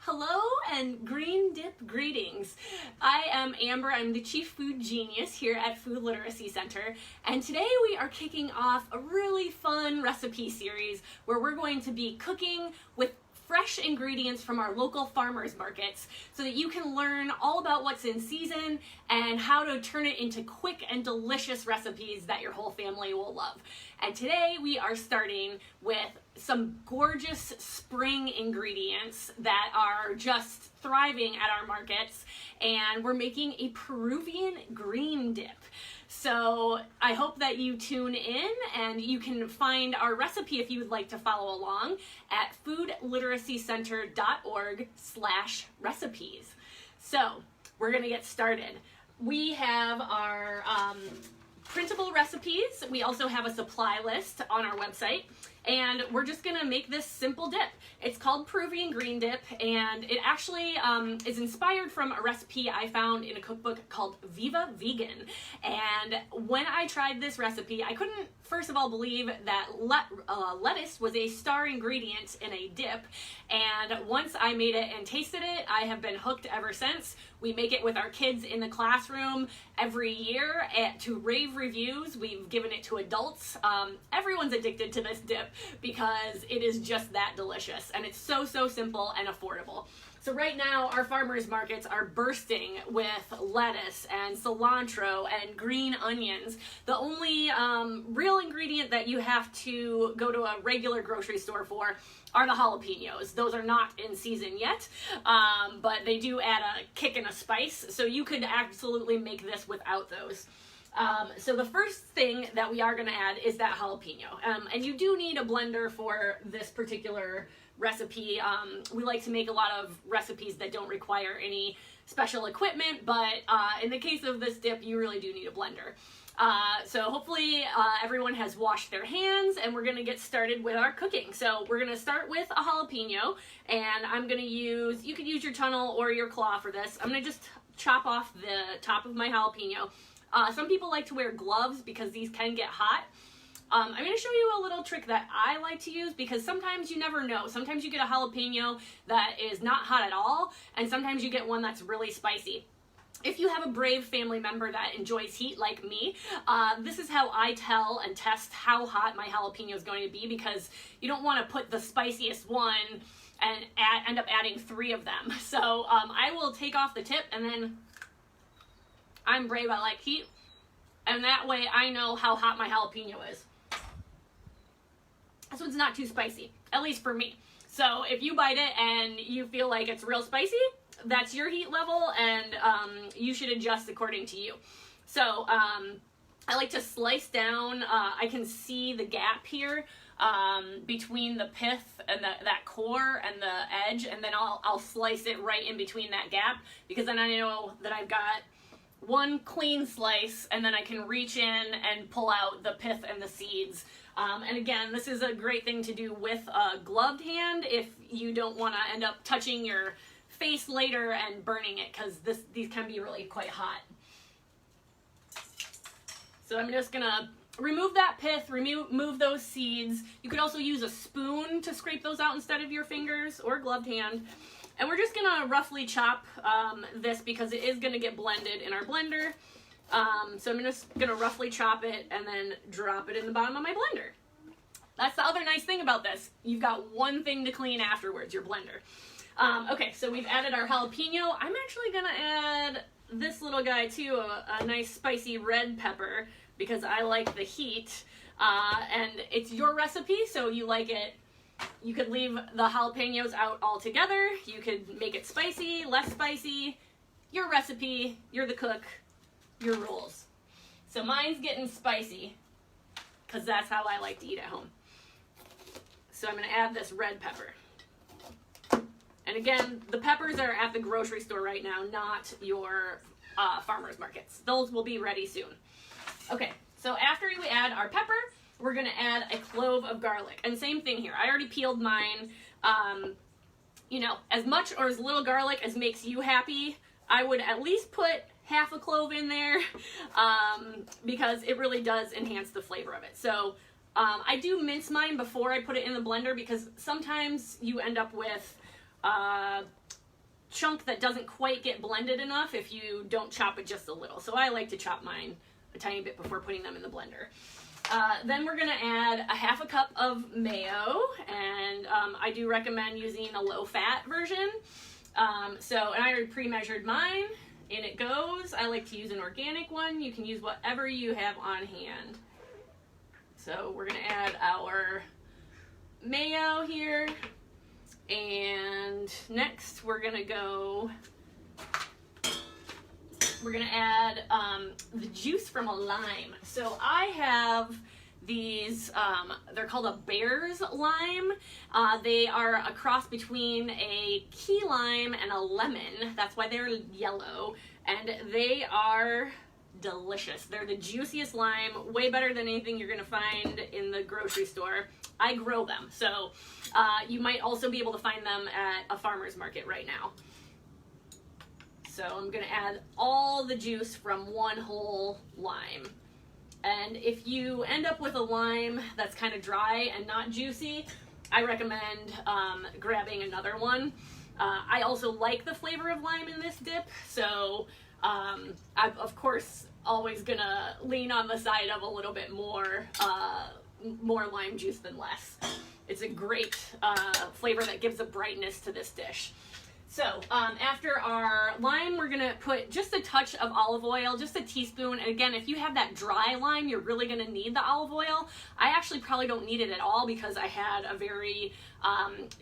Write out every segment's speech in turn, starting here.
Hello and green dip greetings. I am Amber. I'm the Chief Food Genius here at Food Literacy Center, and today we are kicking off a really fun recipe series where we're going to be cooking with fresh ingredients from our local farmers markets so that you can learn all about what's in season and how to turn it into quick and delicious recipes that your whole family will love. And today we are starting with some gorgeous spring ingredients that are just thriving at our markets, and we're making a Peruvian green dip. So I hope that you tune in, and you can find our recipe if you would like to follow along at foodliteracycenter.org/recipes. So we're gonna get started. We have our printable recipes. We also have a supply list on our website, and we're just gonna make this simple dip. It's called Peruvian green dip, and it actually is inspired from a recipe I found in a cookbook called Viva Vegan. And when I tried this recipe, I couldn't, first of all, believe that lettuce was a star ingredient in a dip. And once I made it and tasted it, I have been hooked ever since. We make it with our kids in the classroom every year to rave reviews. We've given it to adults. Everyone's addicted to this dip because it is just that delicious, and it's so simple and affordable. So right now our farmers markets are bursting with lettuce and cilantro and green onions. The only real ingredient that you have to go to a regular grocery store for are the jalapenos. Those are not in season yet, but they do add a kick and a spice, so you could absolutely make this without those. So the first thing that we are going to add is that jalapeno, and you do need a blender for this particular recipe. We like to make a lot of recipes that don't require any special equipment, but in the case of this dip, you really do need a blender. So hopefully everyone has washed their hands, and we're going to get started with our cooking. So we're going to start with a jalapeno, and I'm going to use, you could use your tunnel or your claw for this. I'm going to just chop off the top of my jalapeno. Some people like to wear gloves because these can get hot. I'm going to show you a little trick that I like to use because sometimes you never know. Sometimes you get a jalapeno that is not hot at all, and sometimes you get one that's really spicy. If you have a brave family member that enjoys heat like me, this is how I tell and test how hot my jalapeno is going to be, because you don't want to put the spiciest one and end up adding 3 of them. So I will take off the tip, and then I'm brave, I like heat, and that way I know how hot my jalapeno is. This one's not too spicy, at least for me. So if you bite it and you feel like it's real spicy, that's your heat level, and you should adjust according to you. So I like to slice down. I can see the gap here between the pith and that core and the edge, and then I'll slice it right in between that gap, because then I know that I've got one clean slice, and then I can reach in and pull out the pith and the seeds. And again, this is a great thing to do with a gloved hand if you don't want to end up touching your face later and burning it, because these can be really quite hot. So I'm just gonna remove that pith, remove those seeds. You could also use a spoon to scrape those out instead of your fingers or gloved hand. And we're just gonna roughly chop this because it is gonna get blended in our blender. So I'm just gonna roughly chop it and then drop it in the bottom of my blender. That's the other nice thing about this. You've got one thing to clean afterwards, your blender. Okay, so we've added our jalapeno. I'm actually gonna add this little guy too, a nice spicy red pepper, because I like the heat. And it's your recipe, so you like it. You could leave the jalapenos out altogether. You could make it spicy, less spicy. Your recipe, you're the cook, your rules. So mine's getting spicy because that's how I like to eat at home. So I'm going to add this red pepper. And again, the peppers are at the grocery store right now, not your farmers markets. Those will be ready soon. Okay, so after we add our pepper, we're going to add a clove of garlic. And same thing here. I already peeled mine. You know, as much or as little garlic as makes you happy. I would at least put half a clove in there because it really does enhance the flavor of it. So I do mince mine before I put it in the blender, because sometimes you end up with chunk that doesn't quite get blended enough if you don't chop it just a little. So I like to chop mine a tiny bit before putting them in the blender. Then we're gonna add a half a cup of mayo, and I do recommend using a low-fat version. And I already pre-measured mine. In it goes. I like to use an organic one. You can use whatever you have on hand. So we're gonna add our mayo here, and next we're gonna add the juice from a lime. So I have these, they're called a Bear's lime. They are a cross between a key lime and a lemon. That's why they're yellow, and they are delicious. They're the juiciest lime, way better than anything you're gonna find in the grocery store. I grow them, so you might also be able to find them at a farmer's market right now. So I'm gonna add all the juice from one whole lime. And if you end up with a lime that's kind of dry and not juicy, I recommend grabbing another one. I also like the flavor of lime in this dip, so I'm of course always gonna lean on the side of a little bit more lime juice than less. It's a great flavor that gives a brightness to this dish. So after our lime, we're gonna put just a touch of olive oil, just a teaspoon. And again, if you have that dry lime, you're really gonna need the olive oil. I actually probably don't need it at all because I had a very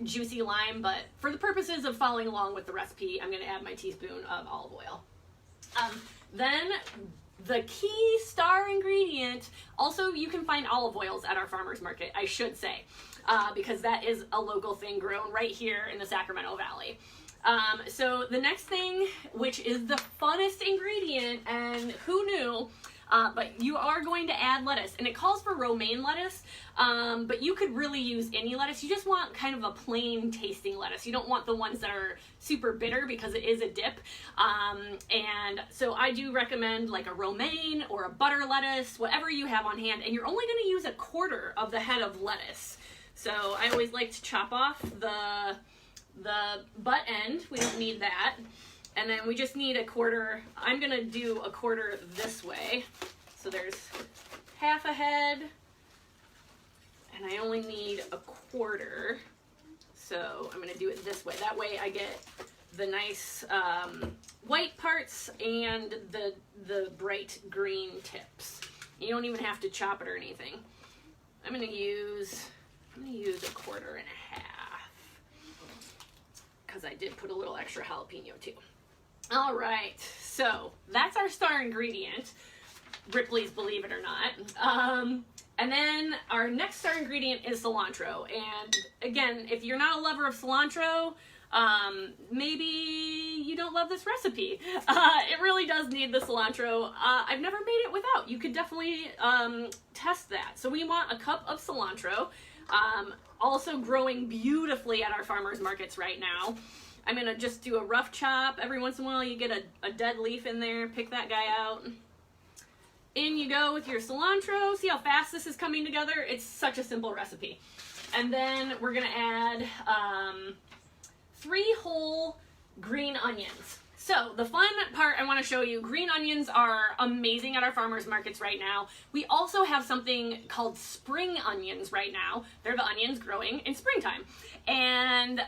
juicy lime, but for the purposes of following along with the recipe, I'm gonna add my teaspoon of olive oil. Then the key star ingredient, also you can find olive oils at our farmer's market, I should say, because that is a local thing grown right here in the Sacramento Valley. So the next thing, which is the funnest ingredient, and who knew, but you are going to add lettuce, and it calls for romaine lettuce, but you could really use any lettuce. You just want kind of a plain tasting lettuce. You don't want the ones that are super bitter because it is a dip. And so I do recommend like a romaine or a butter lettuce, whatever you have on hand, and you're only going to use a quarter of the head of lettuce. So I always like to chop off the butt end. We don't need that. And then we just need a quarter. I'm gonna do a quarter this way. So there's half a head, and I only need a quarter. So I'm gonna do it this way. That way I get the nice white parts and the bright green tips. You don't even have to chop it or anything. I'm gonna use a quarter and a half, because I did put a little extra jalapeno too. All right, so that's our star ingredient, Ripley's Believe It or Not. And then our next star ingredient is cilantro. And again, if you're not a lover of cilantro, maybe you don't love this recipe. It really does need the cilantro. I've never made it without. You could definitely test that. So we want a cup of cilantro. Also growing beautifully at our farmers markets right now. I'm gonna just do a rough chop. Every once in a while you get a dead leaf in there, pick that guy out. In you go with your cilantro. See how fast this is coming together? It's such a simple recipe. And then we're gonna add 3 whole green onions. So the fun part I want to show you, green onions are amazing at our farmers markets right now. We also have something called spring onions right now. They're the onions growing in springtime. And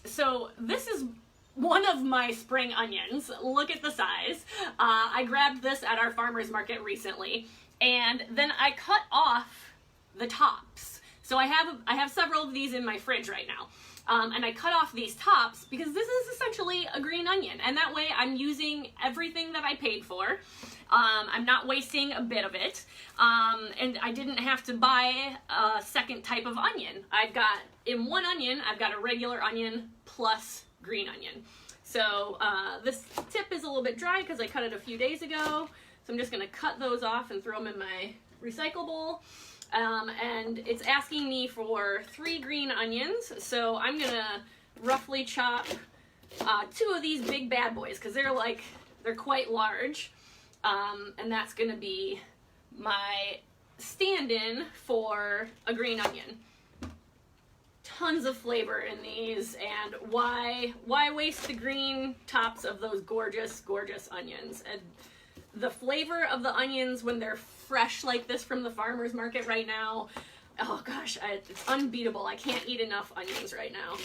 so this is one of my spring onions. Look at the size. I grabbed this at our farmers market recently, and then I cut off the tops. So I have several of these in my fridge right now. And I cut off these tops because this is essentially a green onion, and that way I'm using everything that I paid for. I'm not wasting a bit of it, and I didn't have to buy a second type of onion. In one onion, I've got a regular onion plus green onion. So this tip is a little bit dry because I cut it a few days ago, so I'm just going to cut those off and throw them in my recycle bowl. And it's asking me for 3 green onions, so I'm gonna roughly chop 2 of these big bad boys because they're quite large, and that's gonna be my stand-in for a green onion. tons of flavor in these, and why waste the green tops of those gorgeous, gorgeous onions? And the flavor of the onions when they're fresh like this from the farmer's market right now, oh gosh, it's unbeatable. I can't eat enough onions right now.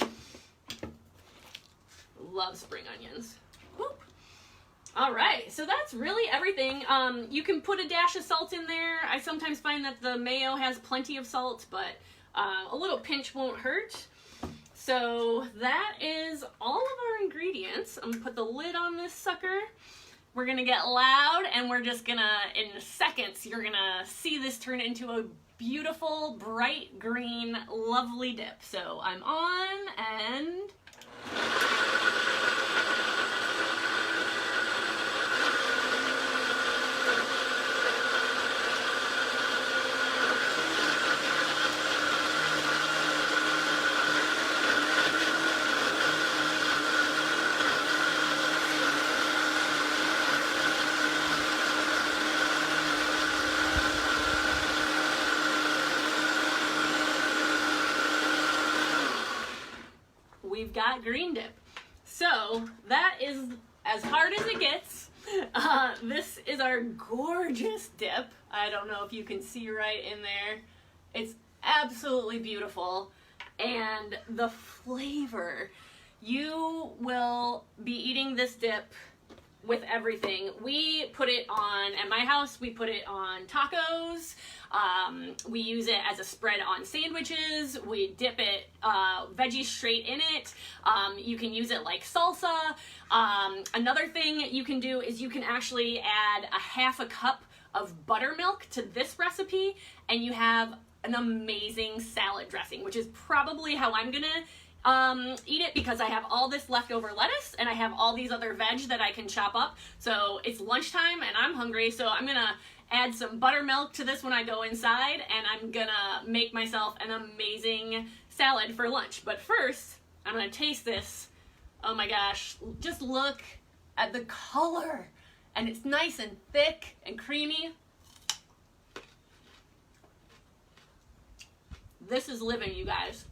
Love spring onions. Whoop. All right, so that's really everything. You can put a dash of salt in there. I sometimes find that the mayo has plenty of salt, but a little pinch won't hurt. So that is all of our ingredients. I'm gonna put the lid on this sucker. We're gonna get loud, and we're just gonna, in seconds, you're gonna see this turn into a beautiful, bright green, lovely dip. So I'm on, and... we've got green dip. So that is as hard as it gets. This is our gorgeous dip. I don't know if you can see right in there. It's absolutely beautiful. And the flavor, you will be eating this dip with everything. We put it on, at my house, we put it on tacos. We use it as a spread on sandwiches. We dip it, veggies straight in it. You can use it like salsa. Another thing you can do is you can actually add a half a cup of buttermilk to this recipe, and you have an amazing salad dressing, which is probably how I'm gonna eat it, because I have all this leftover lettuce and I have all these other veg that I can chop up. So it's lunchtime and I'm hungry, so I'm gonna add some buttermilk to this when I go inside, and I'm gonna make myself an amazing salad for lunch. But first, I'm gonna taste this. Oh my gosh, just look at the color. And it's nice and thick and creamy. This is living, you guys.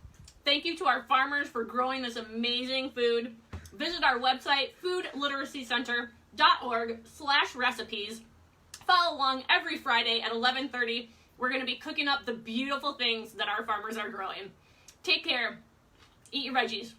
Thank you to our farmers for growing this amazing food. Visit our website, foodliteracycenter.org/recipes. Follow along every Friday at 11:30. We're going to be cooking up the beautiful things that our farmers are growing. Take care. Eat your veggies.